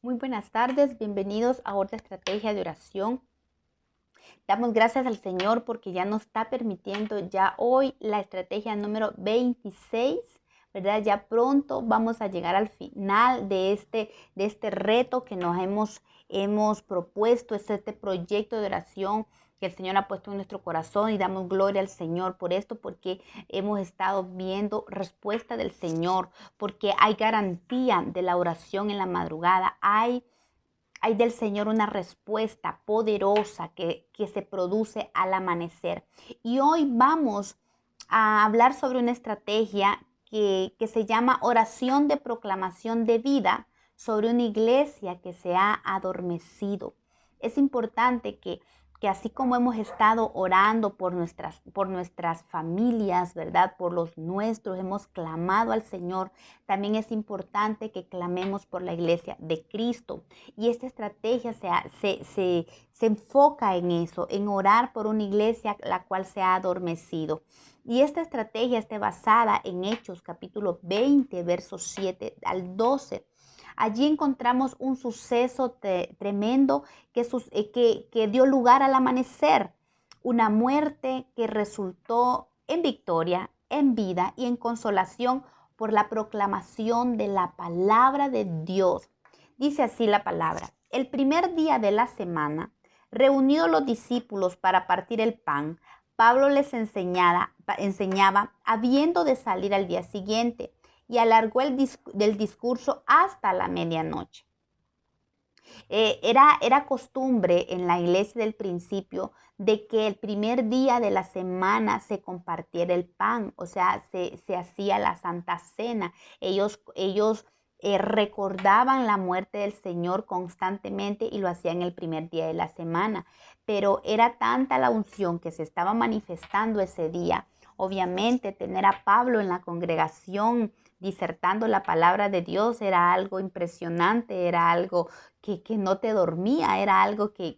Muy buenas tardes, bienvenidos a otra estrategia de oración. Damos gracias al Señor porque ya nos está permitiendo ya hoy la estrategia número 26, ¿verdad? Ya pronto vamos a llegar al final de este reto que nos hemos propuesto, este proyecto de oración que el Señor ha puesto en nuestro corazón, y damos gloria al Señor por esto, porque hemos estado viendo respuesta del Señor, porque hay garantía de la oración en la madrugada, hay del Señor una respuesta poderosa que se produce al amanecer. Y hoy vamos a hablar sobre una estrategia que se llama oración de proclamación de vida sobre una iglesia que se ha adormecido. Es importante que así como hemos estado orando por nuestras familias, ¿verdad? Por los nuestros, hemos clamado al Señor, también es importante que clamemos por la iglesia de Cristo. Y esta estrategia se enfoca en eso, en orar por una iglesia la cual se ha adormecido. Y esta estrategia está basada en Hechos capítulo 20, versos 7 al 12. Allí encontramos un suceso tremendo que dio lugar al amanecer, una muerte que resultó en victoria, en vida y en consolación por la proclamación de la palabra de Dios. Dice así la palabra: el primer día de la semana, reunidos los discípulos para partir el pan, Pablo les enseñaba habiendo de salir al día siguiente, y alargó el discurso hasta la medianoche. Era costumbre en la iglesia del principio de que el primer día de la semana se compartiera el pan, o sea, se hacía la Santa Cena. Ellos recordaban la muerte del Señor constantemente y lo hacían el primer día de la semana, pero era tanta la unción que se estaba manifestando ese día. Obviamente, tener a Pablo en la congregación disertando la palabra de Dios era algo impresionante, era algo que no te dormía, era algo que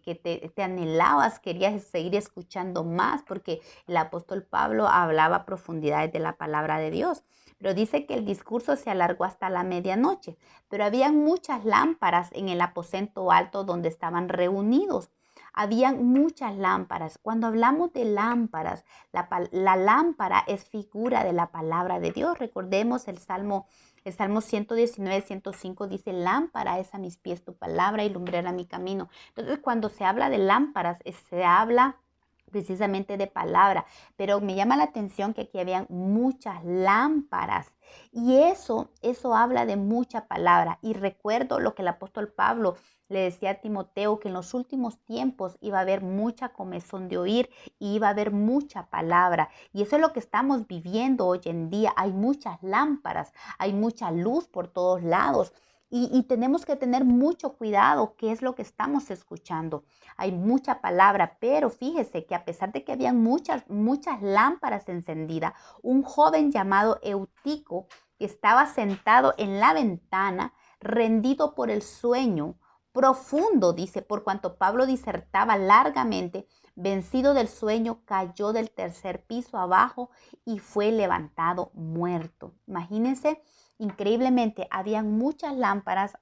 te anhelabas, querías seguir escuchando más, porque el apóstol Pablo hablaba profundidades de la palabra de Dios. Pero dice que el discurso se alargó hasta la medianoche, pero había muchas lámparas en el aposento alto donde estaban reunidos. Habían muchas lámparas. Cuando hablamos de lámparas, la lámpara es figura de la palabra de Dios. Recordemos el Salmo 119, 105 dice: lámpara es a mis pies tu palabra y lumbrera mi camino. Entonces, cuando se habla de lámparas, se habla precisamente de palabra, pero me llama la atención que aquí habían muchas lámparas, y eso habla de mucha palabra. Y recuerdo lo que el apóstol Pablo le decía a Timoteo, que en los últimos tiempos iba a haber mucha comezón de oír y iba a haber mucha palabra. Y eso es lo que estamos viviendo hoy en día. Hay muchas lámparas, hay mucha luz por todos lados. Y tenemos que tener mucho cuidado qué es lo que estamos escuchando. Hay mucha palabra, pero fíjese que a pesar de que habían muchas lámparas encendidas, un joven llamado Eutico estaba sentado en la ventana, rendido por el sueño profundo, dice, por cuanto Pablo disertaba largamente, vencido del sueño, cayó del tercer piso abajo y fue levantado muerto. Imagínense, increíblemente, habían muchas lámparas,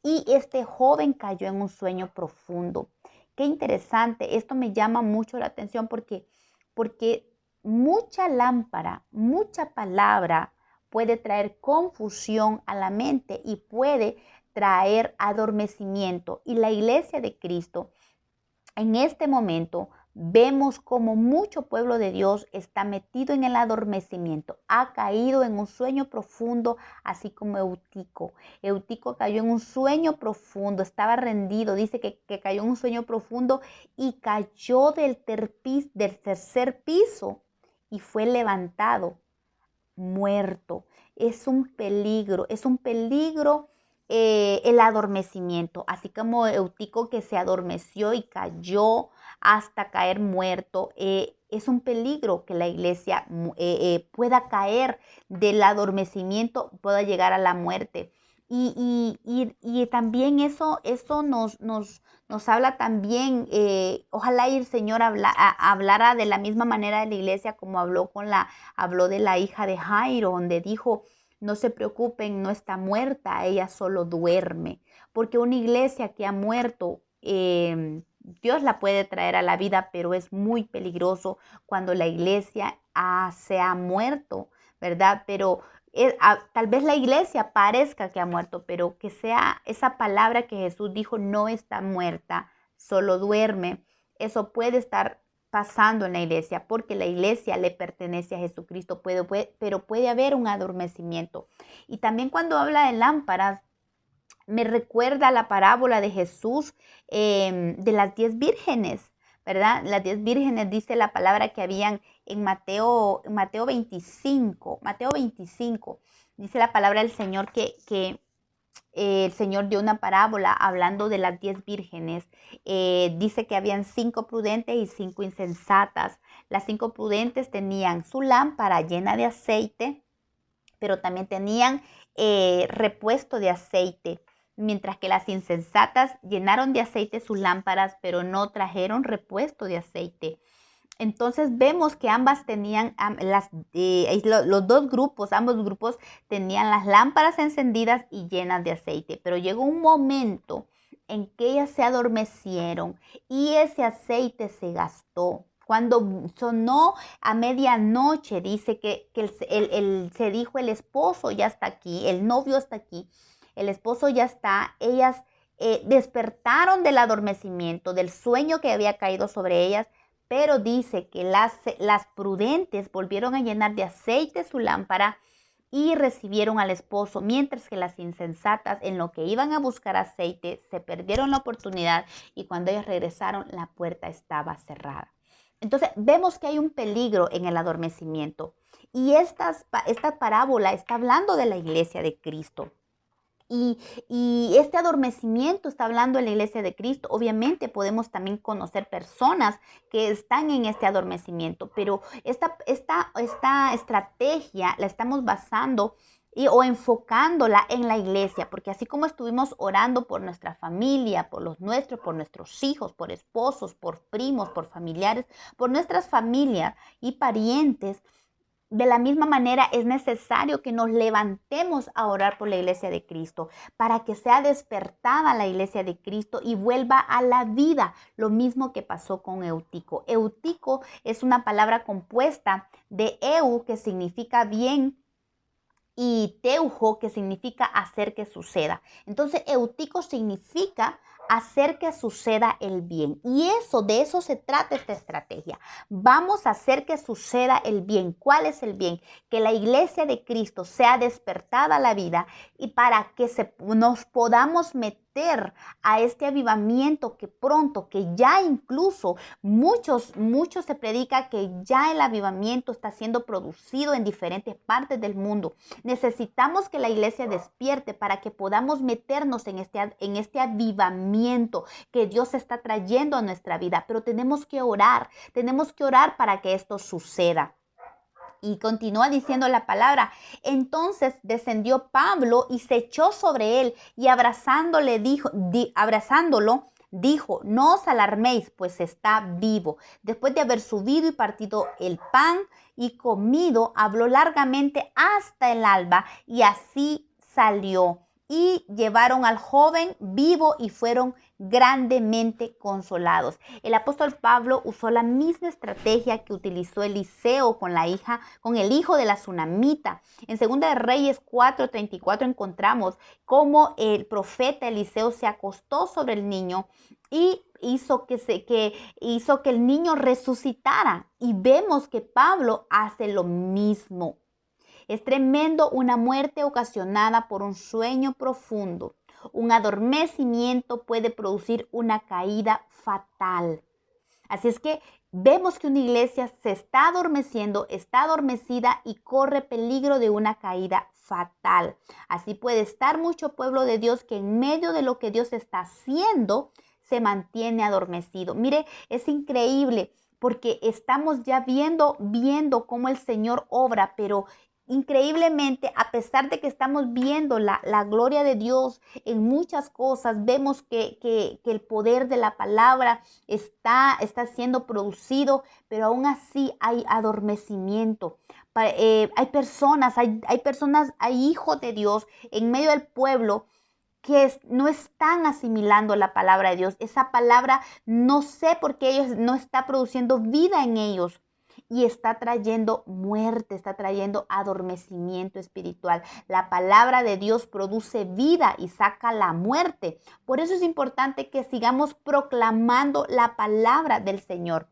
y este joven cayó en un sueño profundo. Qué interesante, esto me llama mucho la atención porque mucha lámpara, mucha palabra puede traer confusión a la mente y puede traer adormecimiento. Y la iglesia de Cristo en este momento vemos como mucho pueblo de Dios está metido en el adormecimiento, ha caído en un sueño profundo, así como Eutico. Eutico cayó en un sueño profundo, estaba rendido, dice que cayó en un sueño profundo y cayó del tercer piso y fue levantado muerto. Es un peligro el adormecimiento, así como Eutico, que se adormeció y cayó hasta caer muerto. Es un peligro que la iglesia pueda caer del adormecimiento, pueda llegar a la muerte. Y también eso nos habla también, ojalá y el Señor hablara de la misma manera de la iglesia como habló de la hija de Jairo, donde dijo: no se preocupen, no está muerta, ella solo duerme. Porque una iglesia que ha muerto, Dios la puede traer a la vida, pero es muy peligroso cuando la iglesia se ha muerto, ¿verdad? Pero tal vez la iglesia parezca que ha muerto, pero que sea esa palabra que Jesús dijo, no está muerta, solo duerme. Eso puede estar pasando en la iglesia, porque la iglesia le pertenece a Jesucristo, pero puede haber un adormecimiento. Y también cuando habla de lámparas, me recuerda la parábola de Jesús de las 10 vírgenes, ¿verdad? Las 10 vírgenes dice la palabra que habían en Mateo 25, dice la palabra del Señor que el Señor dio una parábola hablando de las 10 vírgenes. Dice que habían 5 prudentes y 5 insensatas. Las 5 prudentes tenían su lámpara llena de aceite, pero también tenían repuesto de aceite, mientras que las insensatas llenaron de aceite sus lámparas, pero no trajeron repuesto de aceite. Entonces vemos que ambas tenían, los dos grupos, ambos grupos tenían las lámparas encendidas y llenas de aceite, pero llegó un momento en que ellas se adormecieron y ese aceite se gastó. Cuando sonó a medianoche, dice que se dijo el esposo ya está aquí, el novio está aquí, el esposo ya está. Ellas despertaron del adormecimiento, del sueño que había caído sobre ellas, pero dice que las prudentes volvieron a llenar de aceite su lámpara y recibieron al esposo, mientras que las insensatas, en lo que iban a buscar aceite, se perdieron la oportunidad y cuando ellas regresaron, la puerta estaba cerrada. Entonces vemos que hay un peligro en el adormecimiento y esta parábola está hablando de la iglesia de Cristo. Y este adormecimiento está hablando de la iglesia de Cristo. Obviamente podemos también conocer personas que están en este adormecimiento, pero esta estrategia la estamos basando o enfocándola en la iglesia, porque así como estuvimos orando por nuestra familia, por los nuestros, por nuestros hijos, por esposos, por primos, por familiares, por nuestras familias y parientes, de la misma manera es necesario que nos levantemos a orar por la iglesia de Cristo para que sea despertada la iglesia de Cristo y vuelva a la vida, lo mismo que pasó con Eutico. Eutico es una palabra compuesta de eu, que significa bien, y teujo, que significa hacer que suceda. Entonces, Eutico significa hacer que suceda el bien. Y de eso se trata esta estrategia. Vamos a hacer que suceda el bien. ¿Cuál es el bien? Que la iglesia de Cristo sea despertada a la vida y para que nos podamos meter a este avivamiento que pronto, que ya incluso muchos se predica que ya el avivamiento está siendo producido en diferentes partes del mundo. Necesitamos que la iglesia despierte para que podamos meternos en este avivamiento que Dios está trayendo a nuestra vida. Pero tenemos que orar para que esto suceda. Y continúa diciendo la palabra. Entonces descendió Pablo y se echó sobre él y abrazándolo, dijo, no os alarméis, pues está vivo. Después de haber subido y partido el pan y comido, habló largamente hasta el alba y así salió. Y llevaron al joven vivo y fueron grandemente consolados. El apóstol Pablo usó la misma estrategia que utilizó Eliseo con el hijo de la Sunamita. En 2 de Reyes 4:34 encontramos cómo el profeta Eliseo se acostó sobre el niño y hizo que el niño resucitara. Y vemos que Pablo hace lo mismo. Es tremendo una muerte ocasionada por un sueño profundo. Un adormecimiento puede producir una caída fatal. Así es que vemos que una iglesia se está adormeciendo, está adormecida y corre peligro de una caída fatal. Así puede estar mucho pueblo de Dios que en medio de lo que Dios está haciendo se mantiene adormecido. Mire, es increíble porque estamos ya viendo cómo el Señor obra, pero increíblemente, a pesar de que estamos viendo la gloria de Dios en muchas cosas, vemos que el poder de la palabra está siendo producido, pero aún así hay adormecimiento. Hay hijos de Dios en medio del pueblo que no están asimilando la palabra de Dios. Esa palabra, no sé por qué ellos no está produciendo vida en ellos. Y está trayendo muerte, está trayendo adormecimiento espiritual. La palabra de Dios produce vida y saca la muerte. Por eso es importante que sigamos proclamando la palabra del Señor.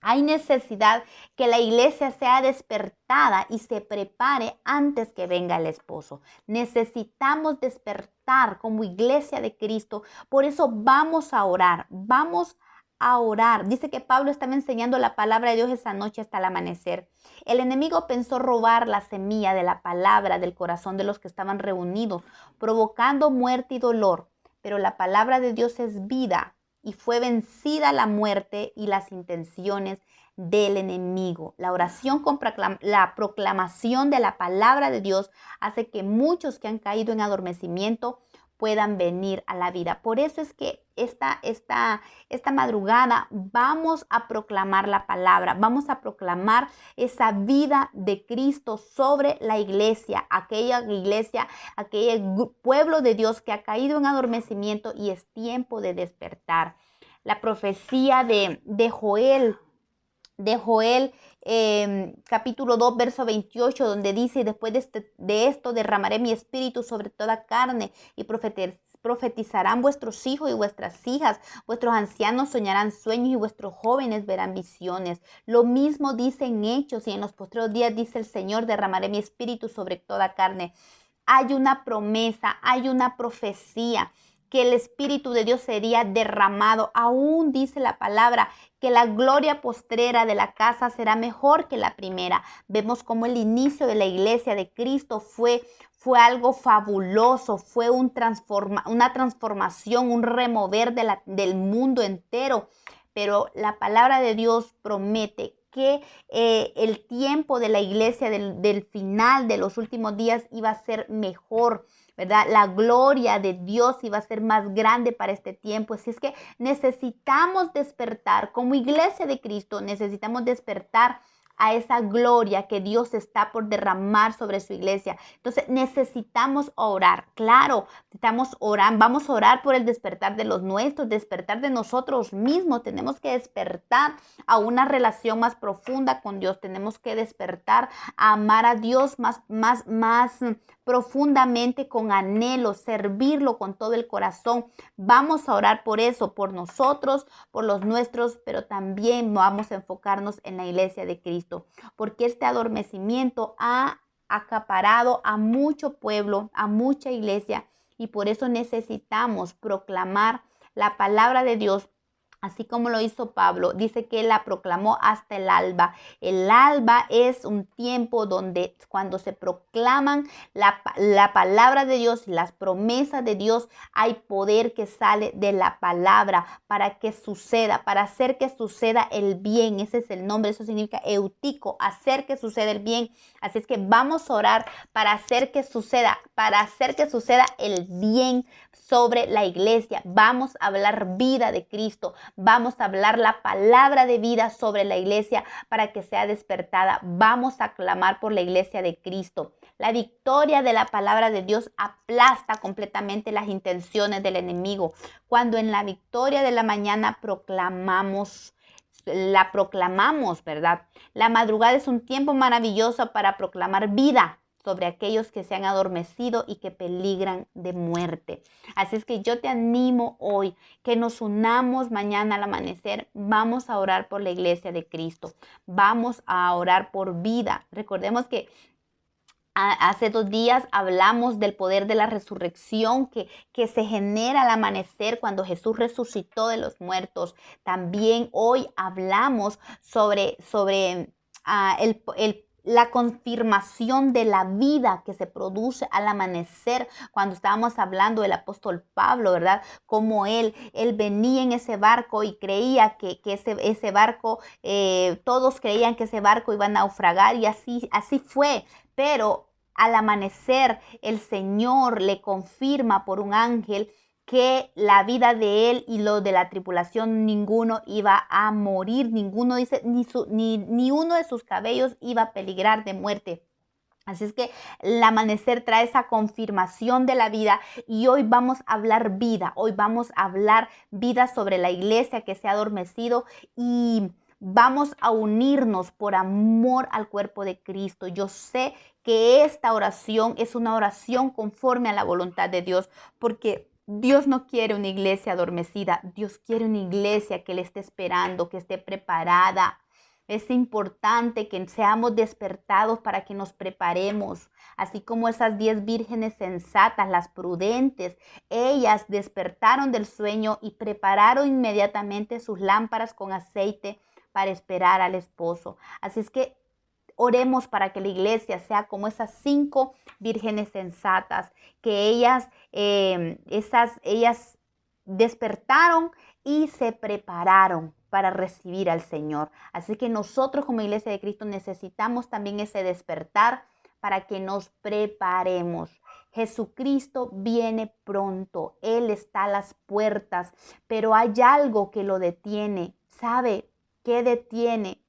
Hay necesidad que la iglesia sea despertada y se prepare antes que venga el esposo. Necesitamos despertar como iglesia de Cristo. Por eso vamos a orar, vamos a orar. Dice que Pablo estaba enseñando la palabra de Dios esa noche hasta el amanecer. El enemigo pensó robar la semilla de la palabra del corazón de los que estaban reunidos, provocando muerte y dolor. Pero la palabra de Dios es vida. Y fue vencida la muerte y las intenciones del enemigo. La oración con la proclamación de la palabra de Dios hace que muchos que han caído en adormecimiento puedan venir a la vida. Por eso es que esta madrugada vamos a proclamar la palabra, vamos a proclamar esa vida de Cristo sobre la iglesia, aquel pueblo de Dios que ha caído en adormecimiento y es tiempo de despertar. La profecía de Joel, capítulo 2, verso 28, donde dice: después de esto derramaré mi espíritu sobre toda carne y profetizarán vuestros hijos y vuestras hijas, vuestros ancianos soñarán sueños y vuestros jóvenes verán visiones. Lo mismo dice en Hechos, y en los postreros días dice el Señor: derramaré mi espíritu sobre toda carne. Hay una promesa, hay una profecía que el Espíritu de Dios sería derramado. Aún dice la palabra que la gloria postrera de la casa será mejor que la primera. Vemos cómo el inicio de la iglesia de Cristo fue algo fabuloso, fue una transformación, un remover del mundo entero. Pero la palabra de Dios promete que el tiempo de la iglesia del final de los últimos días iba a ser mejor, ¿verdad? La gloria de Dios iba a ser más grande para este tiempo. Así es que necesitamos despertar, como iglesia de Cristo, necesitamos despertar a esa gloria que Dios está por derramar sobre su iglesia. Entonces necesitamos orar. Claro, estamos orando, vamos a orar por el despertar de los nuestros, despertar de nosotros mismos. Tenemos que despertar a una relación más profunda con Dios. Tenemos que despertar a amar a Dios más profundamente, con anhelo, servirlo con todo el corazón. Vamos a orar por eso, por nosotros, por los nuestros, pero también vamos a enfocarnos en la iglesia de Cristo, porque este adormecimiento ha acaparado a mucho pueblo, a mucha iglesia, y por eso necesitamos proclamar la palabra de Dios. Así como lo hizo Pablo, dice que él la proclamó hasta el alba. El alba es un tiempo donde cuando se proclaman la palabra de Dios y las promesas de Dios, hay poder que sale de la palabra para que suceda, para hacer que suceda el bien. Ese es el nombre, eso significa eutico, hacer que suceda el bien. Así es que vamos a orar para hacer que suceda el bien sobre la iglesia. Vamos a hablar vida de Cristo. Vamos a hablar la palabra de vida sobre la iglesia para que sea despertada. Vamos a clamar por la iglesia de Cristo. La victoria de la palabra de Dios aplasta completamente las intenciones del enemigo. Cuando en la victoria de la mañana proclamamos, ¿verdad? La madrugada es un tiempo maravilloso para proclamar vida sobre aquellos que se han adormecido y que peligran de muerte. Así es que yo te animo hoy que nos unamos mañana al amanecer. Vamos a orar por la iglesia de Cristo. Vamos a orar por vida. Recordemos que hace 2 días hablamos del poder de la resurrección que se genera al amanecer cuando Jesús resucitó de los muertos. También hoy hablamos sobre la confirmación de la vida que se produce al amanecer, cuando estábamos hablando del apóstol Pablo, ¿verdad? Como él venía en ese barco y creía que ese barco, todos creían que ese barco iba a naufragar, y así fue. Pero al amanecer el Señor le confirma por un ángel que la vida de él y lo de la tripulación, ninguno iba a morir, ninguno dice, ni uno de sus cabellos iba a peligrar de muerte. Así es que el amanecer trae esa confirmación de la vida y hoy vamos a hablar vida, hoy vamos a hablar vida sobre la iglesia que se ha adormecido y vamos a unirnos por amor al cuerpo de Cristo. Yo sé que esta oración es una oración conforme a la voluntad de Dios, porque Dios no quiere una iglesia adormecida, Dios quiere una iglesia que le esté esperando, que esté preparada. Es importante que seamos despertados para que nos preparemos, así como esas 10 vírgenes sensatas, las prudentes. Ellas despertaron del sueño y prepararon inmediatamente sus lámparas con aceite para esperar al esposo. Así es que oremos para que la iglesia sea como esas 5 vírgenes sensatas, que ellas despertaron y se prepararon para recibir al Señor. Así que nosotros como Iglesia de Cristo necesitamos también ese despertar para que nos preparemos. Jesucristo viene pronto, Él está a las puertas, pero hay algo que lo detiene. ¿Sabe qué detiene?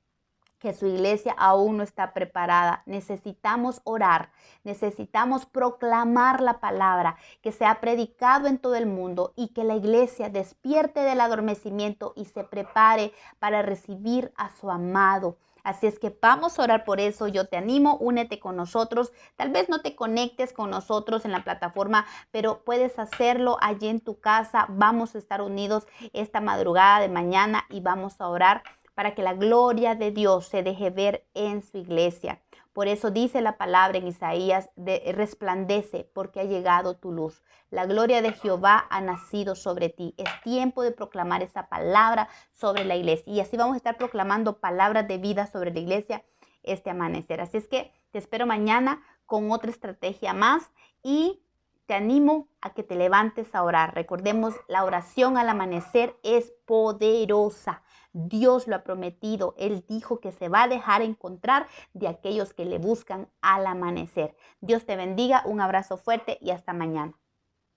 Que su iglesia aún no está preparada. Necesitamos orar, necesitamos proclamar la palabra, que sea predicado en todo el mundo y que la iglesia despierte del adormecimiento y se prepare para recibir a su amado. Así es que vamos a orar por eso. Yo te animo, únete con nosotros. Tal vez no te conectes con nosotros en la plataforma, pero puedes hacerlo allí en tu casa. Vamos a estar unidos esta madrugada de mañana y vamos a orar para que la gloria de Dios se deje ver en su iglesia. Por eso dice la palabra en Isaías, resplandece porque ha llegado tu luz. La gloria de Jehová ha nacido sobre ti. Es tiempo de proclamar esa palabra sobre la iglesia. Y así vamos a estar proclamando palabras de vida sobre la iglesia este amanecer. Así es que te espero mañana con otra estrategia más y te animo a que te levantes a orar. Recordemos, la oración al amanecer es poderosa. Dios lo ha prometido. Él dijo que se va a dejar encontrar de aquellos que le buscan al amanecer. Dios te bendiga, un abrazo fuerte y hasta mañana.